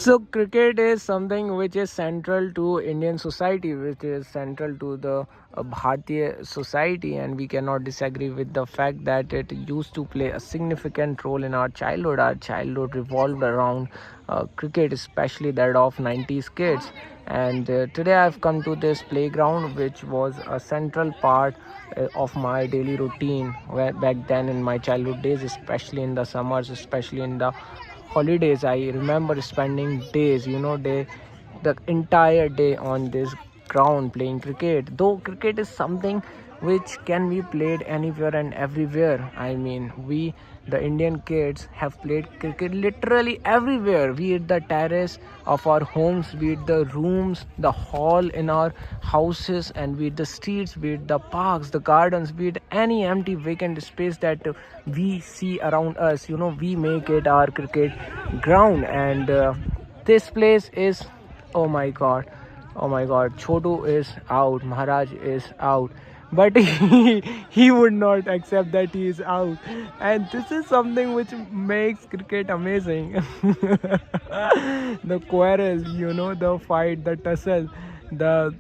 So cricket is something which is central to Indian society, which is central to the Bharatiya society, and we cannot disagree with the fact that it used to play a significant role in our childhood. Our childhood revolved around cricket, especially that of 90s kids. And today I've come to this playground, which was a central part of my daily routine back then in my childhood days, especially in the summers, especially in the holidays. I remember spending days, the entire day on this ground playing cricket. Though cricket is something which can be played anywhere and everywhere. I mean, we, the Indian kids, have played cricket literally everywhere, be it the terrace of our homes, be it the rooms, the hall in our houses, and be it the streets, be it the parks, the gardens, be it any empty vacant space that we see around us. We make it our cricket ground. And this place is, oh my god, oh my god, Chotu is out, Maharaj is out, but he would not accept that he is out. And this is something which makes cricket amazing. The quarrel, the fight, the tussle, the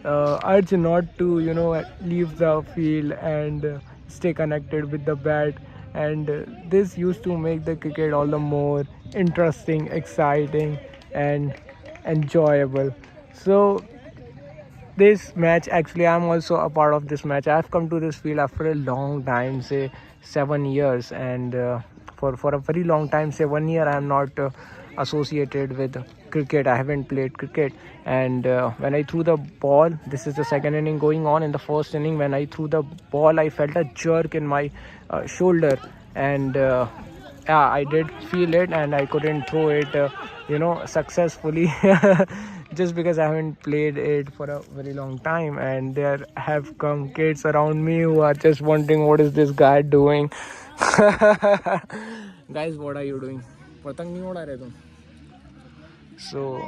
urge not to leave the field and stay connected with the bat. And this used to make the cricket all the more interesting, exciting, and enjoyable. So this match, actually, I'm also a part of this match. I've come to this field after a long time, say 7 years. And for a very long time, say 1 year, I'm not associated with cricket. I haven't played cricket. And when I threw the ball, this is the second inning going on. In the first inning, when I threw the ball, I felt a jerk in my shoulder. And yeah, I did feel it, and I couldn't throw it successfully. Just because I haven't played it for a very long time. And there have come kids around me who are just wondering, what is this guy doing? Guys, what are you doing? पतंग नहीं उड़ा रहे तुम? So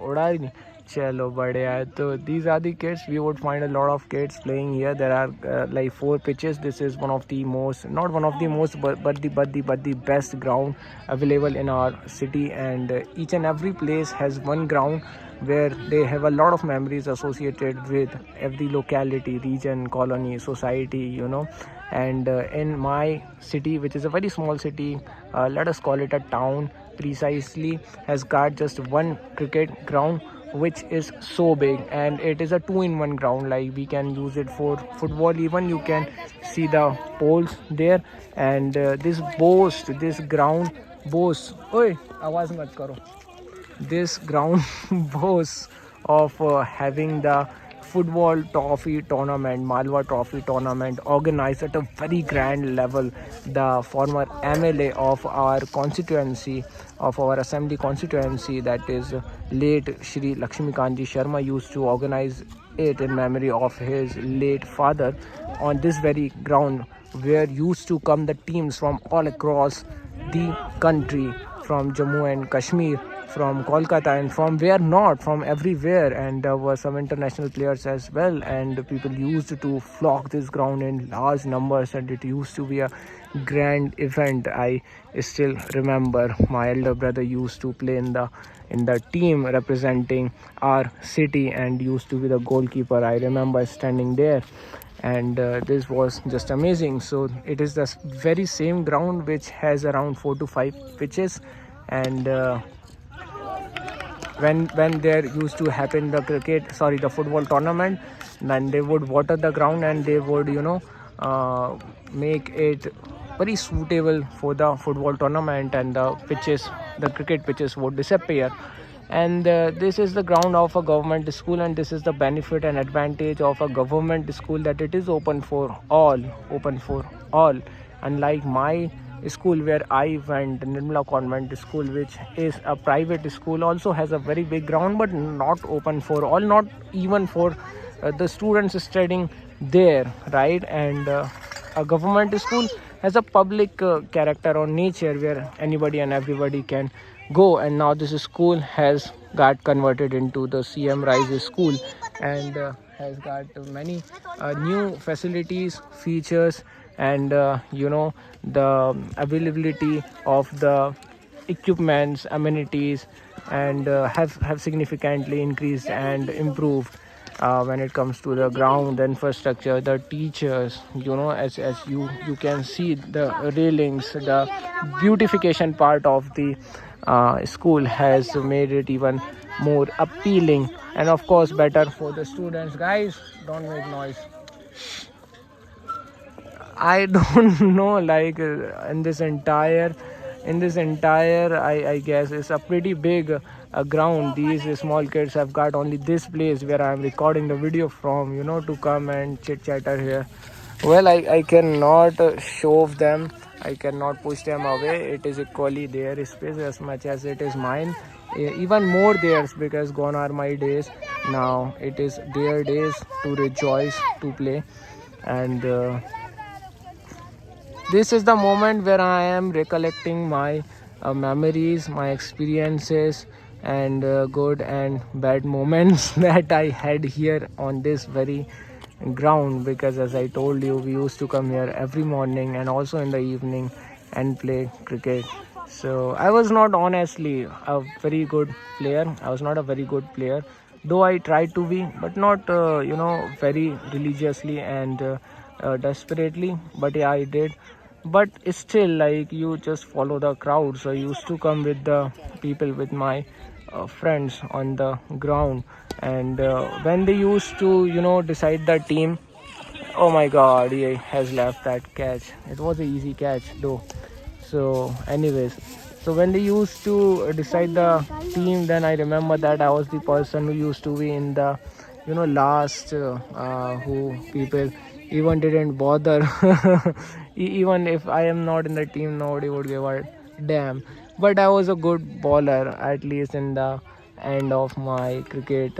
उड़ा ही नहीं. Chalo बढ़िया है. So these are the kids. We would find a lot of kids playing here. There are like 4 pitches. This is one of the most, not one of the most, but the best ground available in our city. And each and every place has one ground where they have a lot of memories associated with every locality, region, colony, society. And in my city, which is a very small city, let us call it a town precisely, has got just one cricket ground, which is so big, and it is a 2-in-1 ground. Like, we can use it for football even. You can see the poles there. And this ground boasts, oi आवाज मत करो, this ground boasts of having the football trophy tournament, Malwa Trophy tournament, organized at a very grand level. The former MLA of our constituency, of our assembly constituency, that is late Shri Lakshmikant Ji Sharma, used to organize it in memory of his late father on this very ground, where used to come the teams from all across the country, from Jammu and Kashmir, from Kolkata, and from where not, from everywhere. And there were some international players as well. And people used to flock this ground in large numbers, and it used to be a grand event. I still remember my elder brother used to play in the team representing our city, and used to be the goalkeeper. I remember standing there, and this was just amazing. So it is the very same ground which has around 4 to 5 pitches. And when there used to happen the football tournament, then they would water the ground, and they would make it very suitable for the football tournament. And the cricket pitches would disappear. And this is the ground of a government school, and this is the benefit and advantage of a government school, that it is open for all. Unlike my school where I went, Nirmala Convent School, which is a private school, also has a very big ground, but not open for all, not even for the students studying there, right? And a government school has a public character or nature, where anybody and everybody can go. And now this school has got converted into the CM Rise School, and has got many new facilities, features, and the availability of the equipments, amenities, and have significantly increased and improved when it comes to the ground, the infrastructure, the teachers. As you can see, the railings, the beautification part of the school has made it even more appealing, and of course better for the students. Guys, don't make noise. I don't know, like in this entire I guess it's a pretty big ground. These small kids have got only this place where I'm recording the video from, to come and chit chatter here. Well, I cannot shove them, I cannot push them away. It is equally their space as much as it is mine. Even more theirs, because gone are my days. Now it is their days to rejoice, to play. And this is the moment where I am recollecting my memories, my experiences, and good and bad moments that I had here on this very ground. Because as I told you, we used to come here every morning and also in the evening and play cricket. So I was not honestly a very good player. I was not a very good player, though I tried to be, but not very religiously and desperately. But yeah, I did. But still, like, you just follow the crowd. So I used to come with the people, with my friends on the ground. And when they used to decide the team, oh my god, he has left that catch. It was an easy catch though. So anyways, so when they used to decide the team, then I remember that I was the person who used to be in the last, who people even didn't bother. Even if I am not in the team, nobody would give a damn. But I was a good bowler, at least in the end of my cricket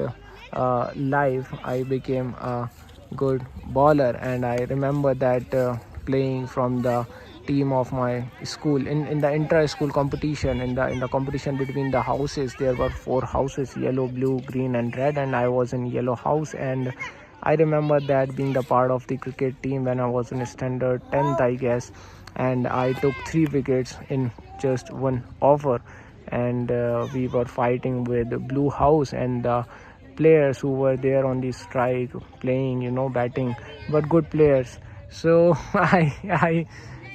life. I became a good bowler, and I remember that playing from the team of my school in the inter-school competition, in the competition between the houses. There were 4 houses: yellow, blue, green, and red, and I was in yellow house. And I remember that being the part of the cricket team when I was in standard 10th, I guess. And I took 3 wickets in just one over. And we were fighting with the blue house, and the players who were there on the strike playing, batting, but good players. So I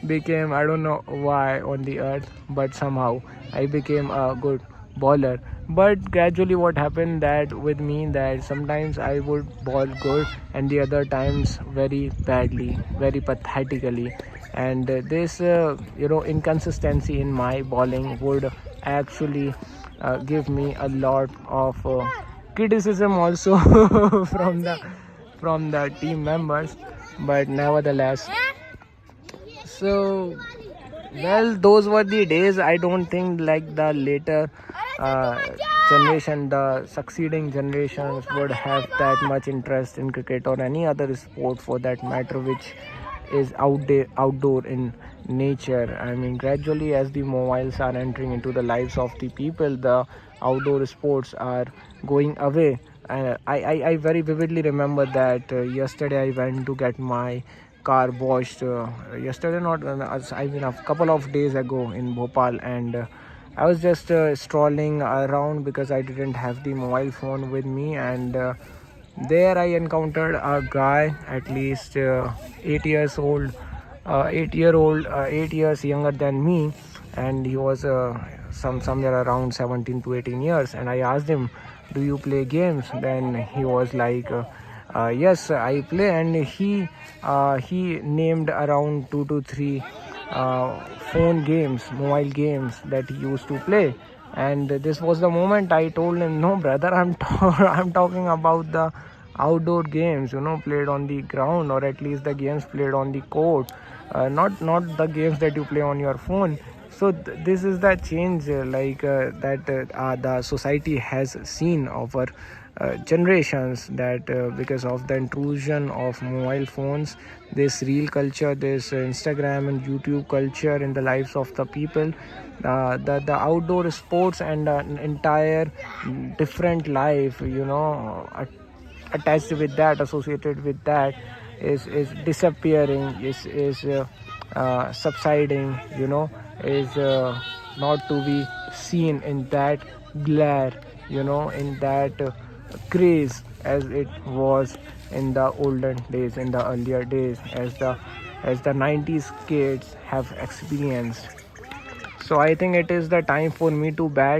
became, I don't know why on the earth, but somehow I became a good bowler. But gradually what happened that with me, that sometimes I would bowl good and the other times very badly, very pathetically. And this inconsistency in my bowling would actually give me a lot of criticism also from the team members. But nevertheless, so, well, those were the days. I don't think like the later uh, generation, the succeeding generations would have that much interest in cricket or any other sport for that matter, which is outdoor in nature. I mean, gradually as the mobiles are entering into the lives of the people, the outdoor sports are going away. I very vividly remember that yesterday I went to get my car washed. Yesterday, not I mean a couple of days ago in Bhopal. And I was just strolling around because I didn't have the mobile phone with me. And there I encountered a guy, at least 8 years old, 8 years younger than me. And he was somewhere around 17 to 18 years. And I asked him, do you play games? Then he was like, yes, I play. And he named around 2 to 3 phone games, mobile games that he used to play. And this was the moment I told him, no brother, I'm talking about the outdoor games, played on the ground, or at least the games played on the court, not the games that you play on your phone. So this is the change, that the society has seen over generations, that because of the intrusion of mobile phones, this reel culture, this Instagram and YouTube culture in the lives of the people, the outdoor sports and an entire different life, attached with that, associated with that, is disappearing, is subsiding, is not to be seen in that glare, you know, in that craze as it was in the olden days, in the earlier days, as the 90s kids have experienced. So I think it is the time for me to bat.